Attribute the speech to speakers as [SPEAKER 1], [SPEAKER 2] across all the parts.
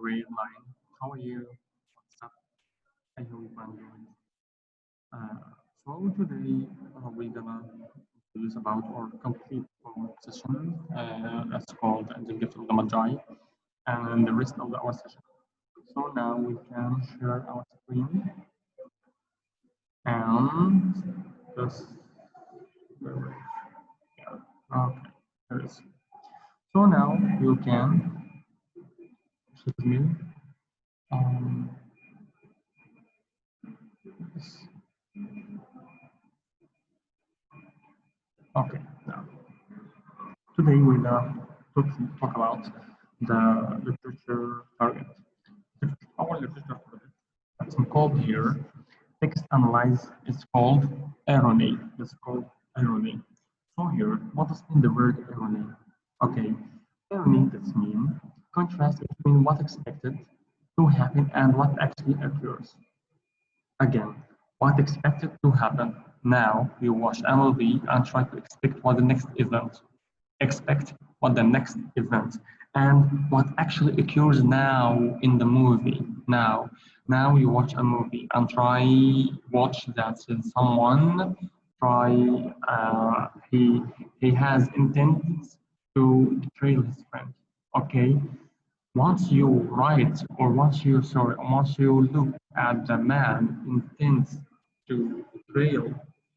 [SPEAKER 1] Great line. How are you? What's up? I hope I'm doing. So today we're gonna use about our complete our session. That's called the gift of the Magi, and the rest of our session. So now we can share our screen and this. Yeah. Okay. There is. So now you can. Excuse me. Um, okay. Now. Today we'll talk about the literature target. Our literature target, that's called here, text analyze is called irony. It's called irony. So here, what does mean the word irony? Okay, irony does mean contrast between what expected to happen and what actually occurs. Again, what expected to happen. Now you watch a movie and try to expect what the next event expect what the next event and what actually occurs now in the movie. Now you watch a movie and try watch that someone try he has intent to betray his friend. Okay, once you write or once you look at the man intends to betray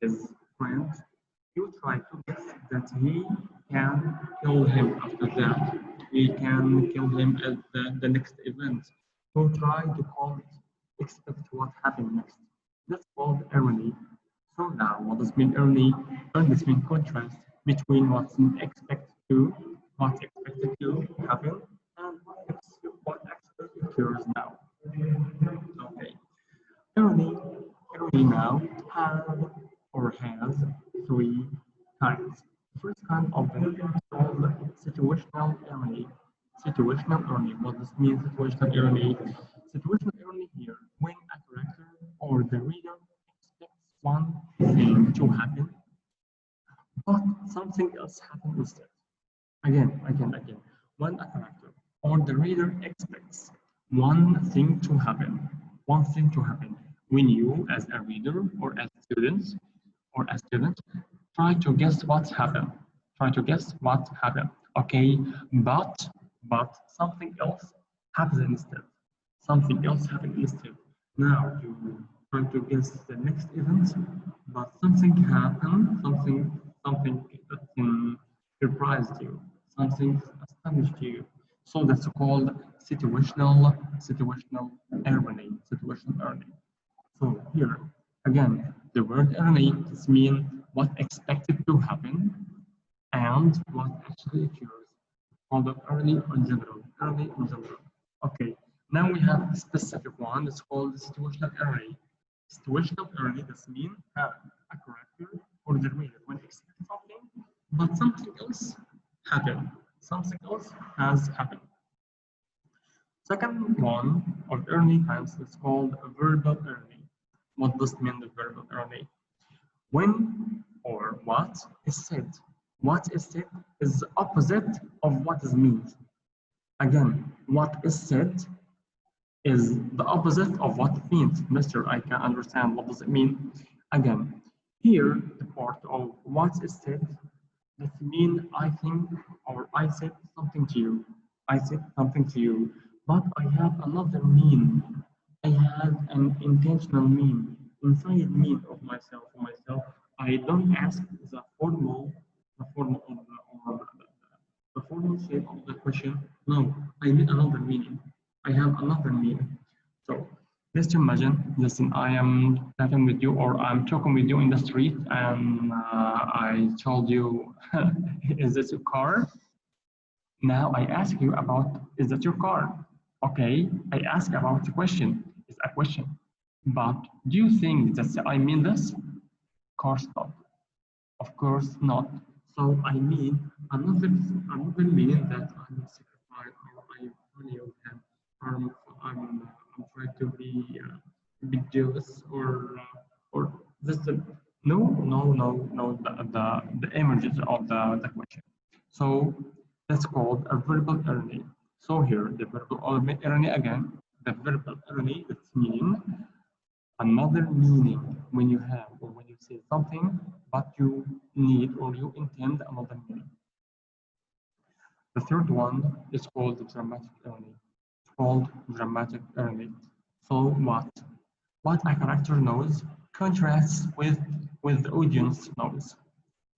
[SPEAKER 1] his friend, you try to guess that he can kill him after that. He can kill him at the next event. So try to call it, expect what happened next. That's called irony. So now, what does mean irony? Irony means contrast between what's expected to happen and what actually occurs now. Okay. Irony, irony now have or has three kinds. The first kind of them is called situational irony. Situational irony. What does mean situational irony? Situational irony here, when a character or the reader expects one thing to happen, but something else happens instead. Again. When a character or the reader expects one thing to happen, when you, as a reader or a student, try to guess what happened. Try to guess what happened. Okay, but something else happens instead. Something else happened instead. Now you try to guess the next event, but something happened, something that surprised you, something astonished you. So that's called situational irony. Situational irony. So here again, the word irony just means what expected to happen and what actually occurs. Called irony in general. Irony in general. Okay. Now we have a specific one. It's called situational irony. Situational irony does mean a character or the reader when expect something, but something else happened. Something else has happened. Second one of irony types is called verbal irony. What does mean the verbal irony? When or what is said. What is said is the opposite of what is meant. Again, what is said is the opposite of what it means. Mister, I can understand. What does it mean? Again, here the part of what is said, that mean I think or I said something to you. I said something to you, but I have another mean. I have an intentional mean inside mean of myself. For myself, I don't ask the formal the formal shape of the question. No, I need another meaning. I have another meaning. So let's imagine, listen, I am chatting with you or I'm talking with you in the street and I told you, is this your car? Now I ask you about, is that your car? Okay, I ask about the question, it's a question. But do you think that I mean this? Of course not. Of course not. So I mean another meaning that I'm sacrificed or I value him. I'm trying to be jealous or this no the images of the question. So that's called a verbal irony. So here the verbal irony again. The verbal irony, it's mean another meaning when you have or when you say something, but you need or you intend another meaning. The third one is called dramatic irony. It's called dramatic irony. So what a character knows contrasts with the audience knows.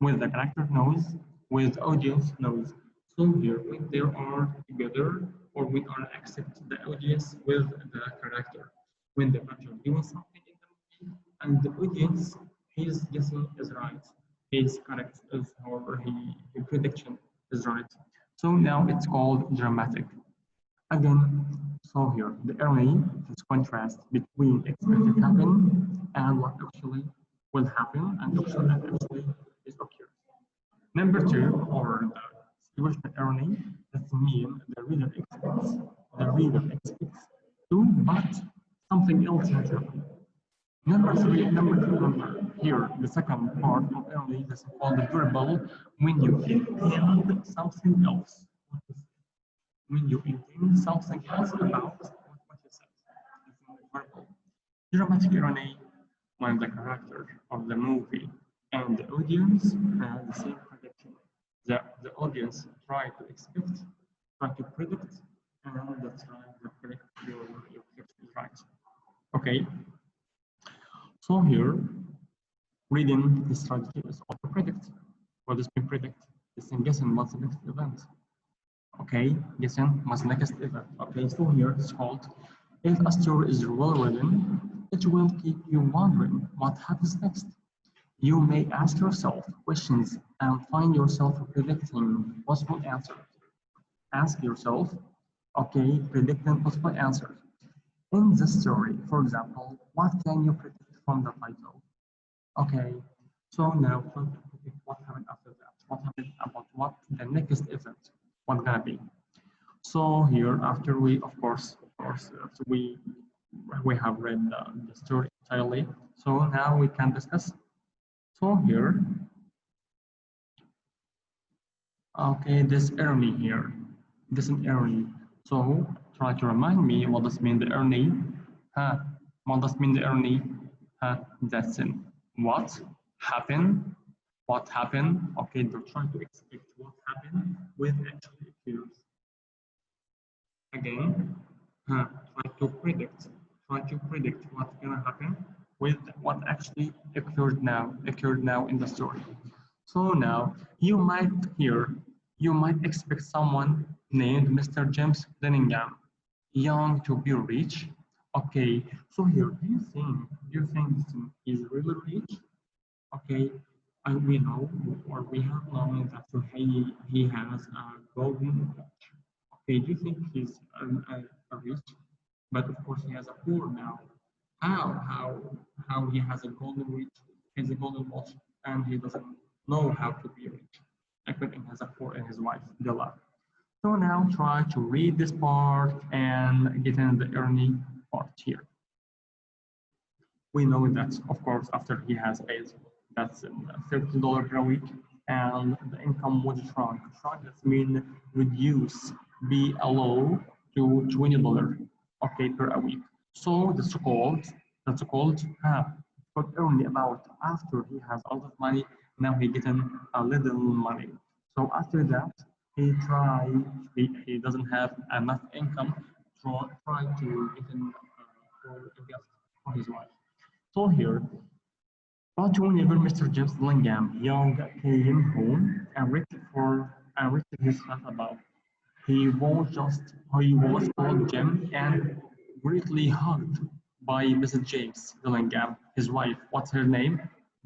[SPEAKER 1] With the character knows, with audience knows. So here, when they are together, or when are accept the audience with the character, when the character doing something in the movie, and the audience, his guessing is right, his correct is or his prediction is right. So now it's called dramatic. Again, so here the irony is contrast between expected happen and what actually will happen and actually is occurring. Number two, or the situational irony, that means the reader expects to, but something else has happened. Number here, the second part of irony is called the verbal when you intend something else. When you intend something else about what you said. It's verbal. Dramatic irony when the character of the movie and the audience have the same prediction. The audience try to expect, try to predict, and that's right, the predict your prediction is right. Okay. So here, reading the strategy is also predict. What does mean predict? It's in guessing what's the next event. Okay, guessing what's the next event. Okay, so here it's called if a story is well written, it will keep you wondering what happens next. You may ask yourself questions and find yourself predicting possible answers. Ask yourself, okay, predicting possible answers. In the story, for example, what can you predict from the title? Okay, so now try to predict what happened after that. What happened about what the next event? What's gonna be? So here, after we, of course, so we have read the story entirely. So now we can discuss. So here, okay, this irony here, this is irony. So try to remind me what does mean the irony? Huh? What does mean the irony? Huh? That's it. What happened? What happened? Okay, they're trying to expect what happened with actually occurs. Again, try to predict what's gonna happen with what actually occurred now in the story. So now you might expect someone named Mr. James Cunningham, young to be rich. Okay, so here, do you think he's really rich? Okay, and we know or we have known that he has a golden watch. Okay, do you think he's a rich? But of course he has a poor now. How he has a golden rich, has a golden watch, and he doesn't know how to be rich. Equity has a poor and his wife, Della. So now try to read this part and get in the earning part here. We know that, of course, after he has paid, that's $30 per week, and the income would shrunk. Shrunk that means reduce, be low to $20, okay, per a week. So that's called but only about after he has a lot of money, now he getting a little money. So after that, he doesn't have enough income to try to get in for a gift for his wife. So here, but whenever Mr. James Lingham Young came home and read his heart about, he was called Jim and greatly hugged by Mrs. James Dillingham, his wife. What's her name?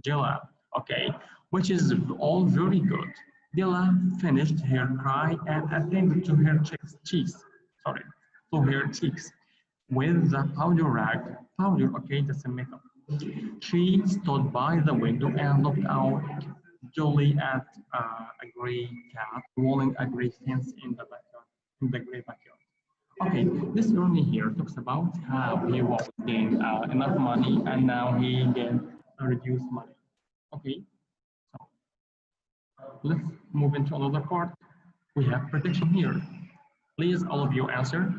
[SPEAKER 1] Dilla. Okay, which is all very good. Dilla finished her cry and attended to her cheeks with the powder rag. Powder, okay, that's a makeup. She stood by the window and looked out dully at a gray cat rolling a gray fence in the backyard, in the gray backyard. Okay, this only here talks about how he was getting enough money and now he gained reduced money. Okay, so let's move into another part. We have prediction here. Please, all of you answer.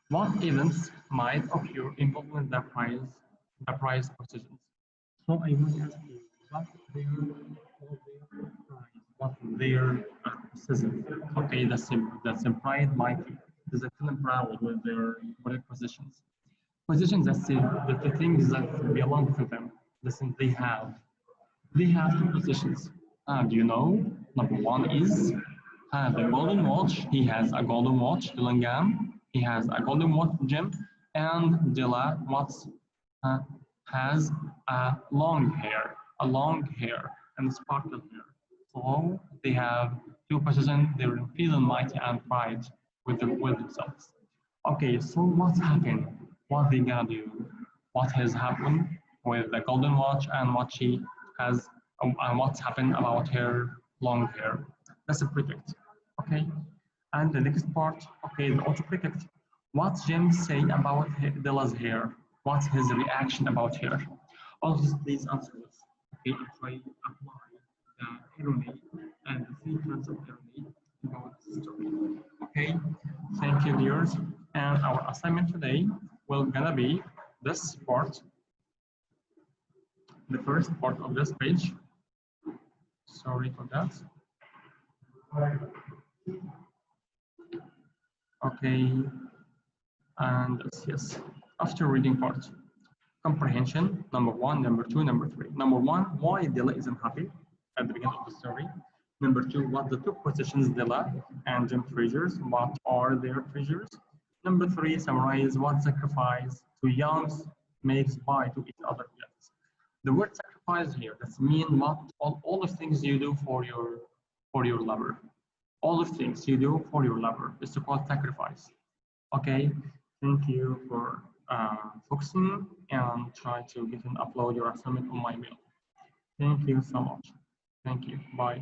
[SPEAKER 1] What events might occur involving the price positions? So I want to ask you, what their position? Okay, that's implied mighty. Is a film proud with their positions. Positions that the things that belong to them. Listen, they have two positions. Do you know? Number one is the golden watch. He has a golden watch, Dillingham. He has a golden watch, Jim. And Dilla Watts uh, has a long hair and sparkle hair. So they have two positions. They're feeling mighty and pride with themselves. Okay, so what's happened? What they gonna do? What has happened with the golden watch and what she has, and what's happened about her long hair? That's a predict. Okay, and the next part. Okay, the auto predict. What's Jim say about Dilla's hair? What's his reaction about her? All of these answers. Okay, if I apply the irony and the sequence of irony about the story. Okay, thank you, viewers. And our assignment today will gonna be this part, the first part of this page. Sorry for that. Okay, and yes, after reading part, comprehension, number one, number two, number three. Number one, why Dilla isn't happy at the beginning of the story. Number two, what the two positions Dilla and Jim treasures, what are their treasures. Number three, summarize what sacrifice to youngs makes by to each other gifts. The word sacrifice here, that's mean what all the things you do for your lover. All the things you do for your lover is called sacrifice. Okay, thank you for focusing and try to get and upload your assignment on my mail. Thank you so much. Thank you. Bye.